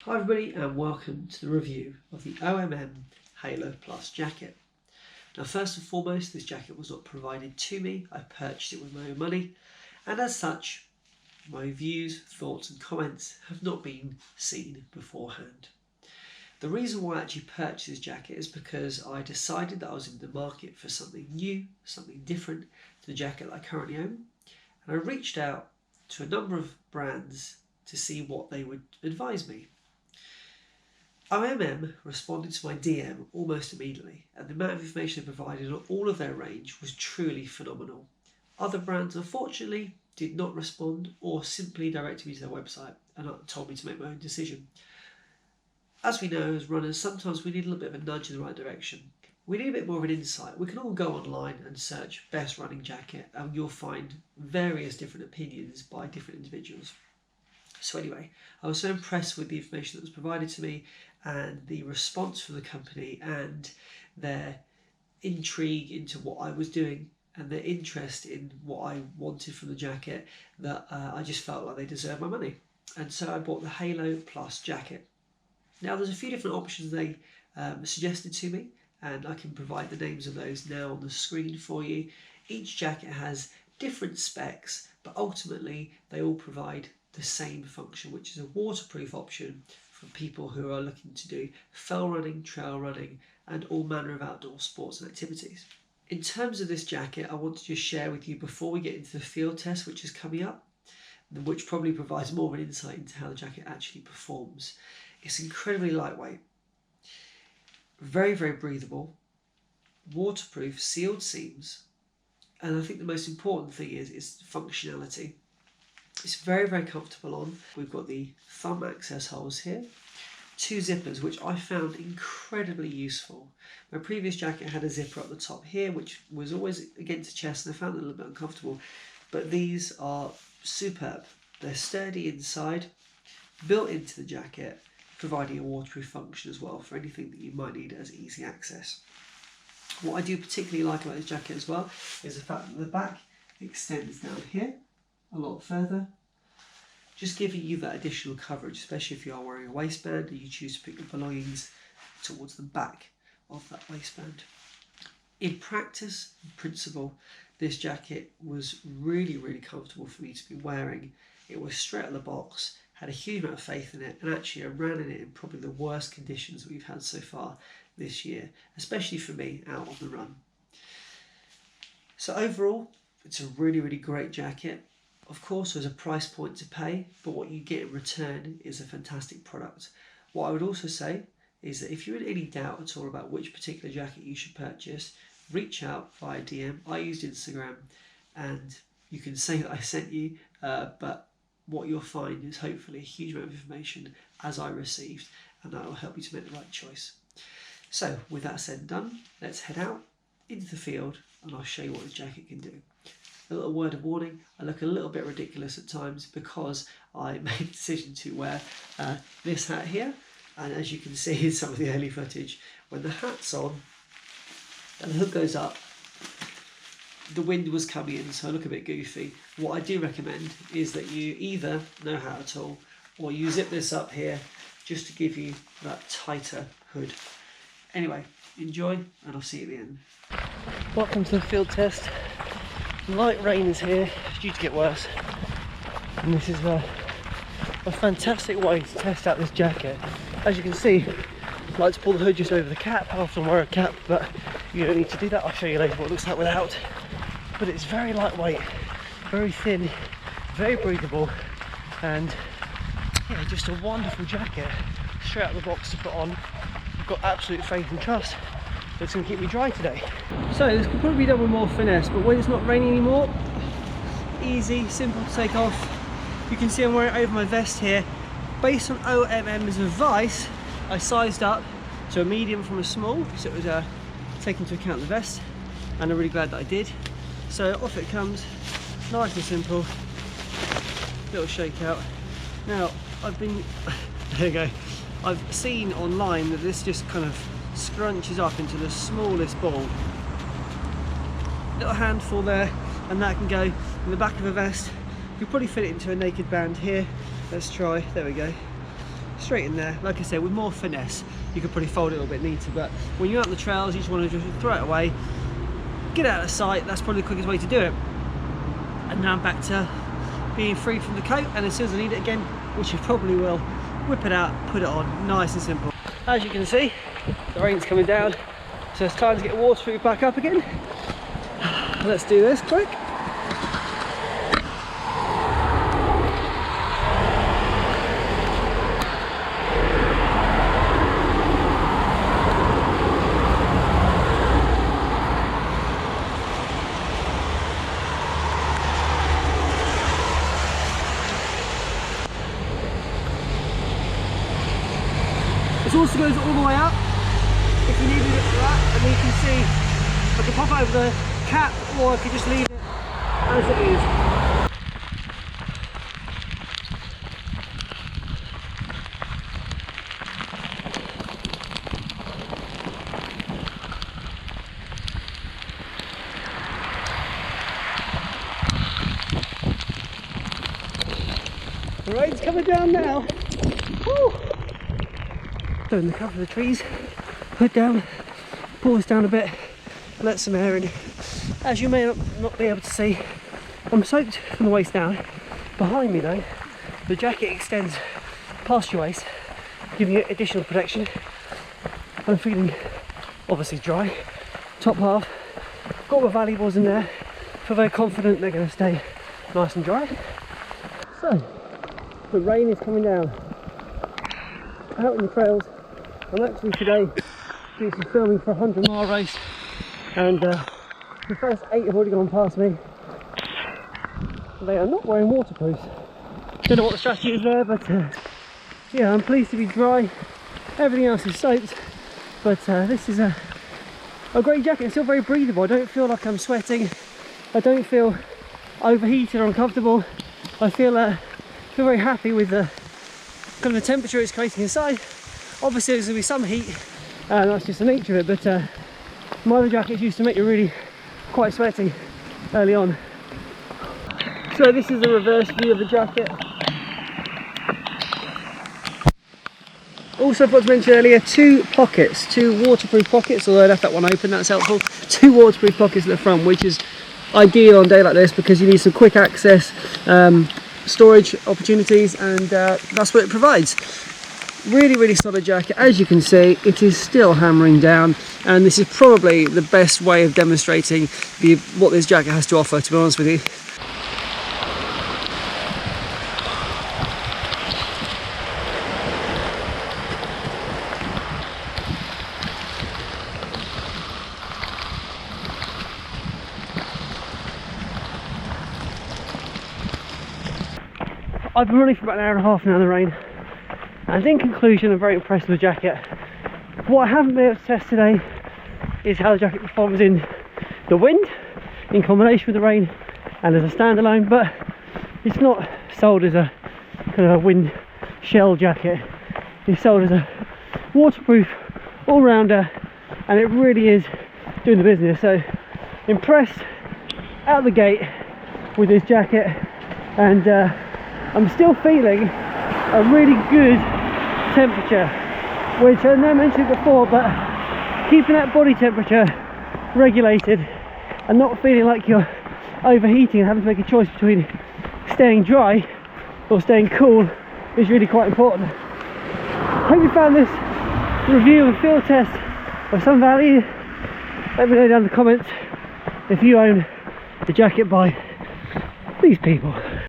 Hi everybody and welcome to the review of the OMM Halo Plus jacket. Now first and foremost, this jacket was not provided to me, I purchased it with my own money, and as such my views, thoughts and comments have not been seen beforehand. The reason why I actually purchased this jacket is because I decided that I was in the market for something new, something different to the jacket that I currently own, and I reached out to a number of brands to see what they would advise me. OMM responded to my DM almost immediately, and the amount of information they provided on all of their range was truly phenomenal. Other brands unfortunately did not respond or simply directed me to their website and told me to make my own decision. As we know as runners, sometimes we need a little bit of a nudge in the right direction. We need a bit more of an insight. We can all go online and search best running jacket and you'll find various different opinions by different individuals. So anyway, I was so impressed with the information that was provided to me and the response from the company and their intrigue into what I was doing and their interest in what I wanted from the jacket that I just felt like they deserved my money. And so I bought the Halo Plus jacket. Now there's a few different options they suggested to me, and I can provide the names of those now on the screen for you. Each jacket has different specs, but ultimately they all provide the same function, which is a waterproof option for people who are looking to do fell running, trail running and all manner of outdoor sports and activities. In terms of this jacket, I want to just share with you before we get into the field test which is coming up, which probably provides more of an insight into how the jacket actually performs. It's incredibly lightweight, very breathable, waterproof, sealed seams, and I think the most important thing is functionality. It's very comfortable on. We've got the thumb access holes here, two zippers which I found incredibly useful. My previous jacket had a zipper up the top here which was always against the chest and I found it a little bit uncomfortable, but these are superb. They're sturdy inside, built into the jacket, providing a waterproof function as well for anything that you might need as easy access. What I do particularly like about this jacket as well is the fact that the back extends down here a lot further, just giving you that additional coverage, especially if you are wearing a waistband and you choose to put your belongings towards the back of that waistband. In practice, in principle, this jacket was really comfortable for me to be wearing. It was straight out of the box, had a huge amount of faith in it, and actually I ran in it in probably the worst conditions that we've had so far this year, especially for me out on the run. So overall, it's a really great jacket. Of course, there's a price point to pay, but what you get in return is a fantastic product. What I would also say is that if you're in any doubt at all about which particular jacket you should purchase, reach out via DM. I used Instagram, and you can say that I sent you, but what you'll find is hopefully a huge amount of information as I received, and that will help you to make the right choice. So with that said and done, let's head out into the field and I'll show you what the jacket can do. A little word of warning, I look a little bit ridiculous at times because I made the decision to wear this hat here, and as you can see in some of the early footage, when the hat's on and the hood goes up, the wind was coming in, so I look a bit goofy. What I do recommend is that you either no hat at all, or you zip this up here just to give you that tighter hood. Anyway, enjoy and I'll see you at the end. Welcome to the field test. Light rain is here, it's due to get worse, and this is a fantastic way to test out this jacket. As you can see, I like to pull the hood just over the cap. I often wear a cap, but you don't need to do that. I'll show you later what it looks like without. But it's very lightweight, very thin, very breathable, and yeah, just a wonderful jacket straight out of the box to put on. I've got absolute faith and trust that it's going to keep me dry today. So this could probably be done with more finesse, but when it's not raining anymore, easy, simple to take off. You can see I'm wearing it over my vest here. Based on OMM's advice, I sized up to a medium from a small, so it was taken into account the vest, and I'm really glad that I did. So off it comes, nice and simple, little shake out. Now there you go, I've seen online that this just kind of scrunches up into the smallest ball. Little handful there, and that can go in the back of a vest. You could probably fit it into a naked band here. Let's try, there we go. straight in there. Like I said, with more finesse, you could probably fold it a little bit neater, but when you're out on the trails, you just want to just throw it away, get out of sight. That's probably the quickest way to do it. And now I'm back to being free from the coat, and as soon as I need it again, which you probably will, whip it out, put it on, nice and simple. As you can see, the rain's coming down, so it's time to get waterproof back up again. Let's do this quick. This also goes all the way up if you needed it for that, and then you can see I can pop over the cap, or I could just leave it as it is. The rain's coming down now. Woo! So in the cover of the trees, hood down, pause down a bit, let some air in. As you may not be able to see, I'm soaked from the waist down. Behind me though, the jacket extends past your waist, giving you additional protection. I'm feeling obviously dry. Top half, got my valuables in there, feel very confident they're going to stay nice and dry. So, the rain is coming down. Out in the trails, I'm actually today doing some filming for a 100-mile race, and the first 8 have already gone past me. They are not wearing waterproofs. Don't know what the strategy is there, but yeah, I'm pleased to be dry. Everything else is soaked, but this is a great jacket. It's still very breathable. I don't feel like I'm sweating. I don't feel overheated or uncomfortable. I feel very happy with the kind of the temperature it's creating inside. Obviously there's going to be some heat, and that's just the nature of it, but my other jackets used to make you really quite sweaty early on. So this is the reverse view of the jacket. Also forgot to mention earlier, two waterproof pockets, although I left that one open, that's helpful. 2 waterproof pockets at the front, which is ideal on a day like this because you need some quick access storage opportunities, and that's what it provides. Really solid jacket. As you can see, it is still hammering down, and this is probably the best way of demonstrating what this jacket has to offer, to be honest with you. I've been running for about an hour and a half now in the rain, and in conclusion I'm very impressed with the jacket. What I haven't been able to test today is how the jacket performs in the wind in combination with the rain and as a standalone, but it's not sold as a kind of a wind shell jacket. It's sold as a waterproof all-rounder, and it really is doing the business. So impressed out of the gate with this jacket, and I'm still feeling a really good temperature, which I know I mentioned before, but keeping that body temperature regulated and not feeling like you're overheating and having to make a choice between staying dry or staying cool is really quite important. Hope you found this review and field test of some value. Let me know down in the comments if you own the jacket by these people.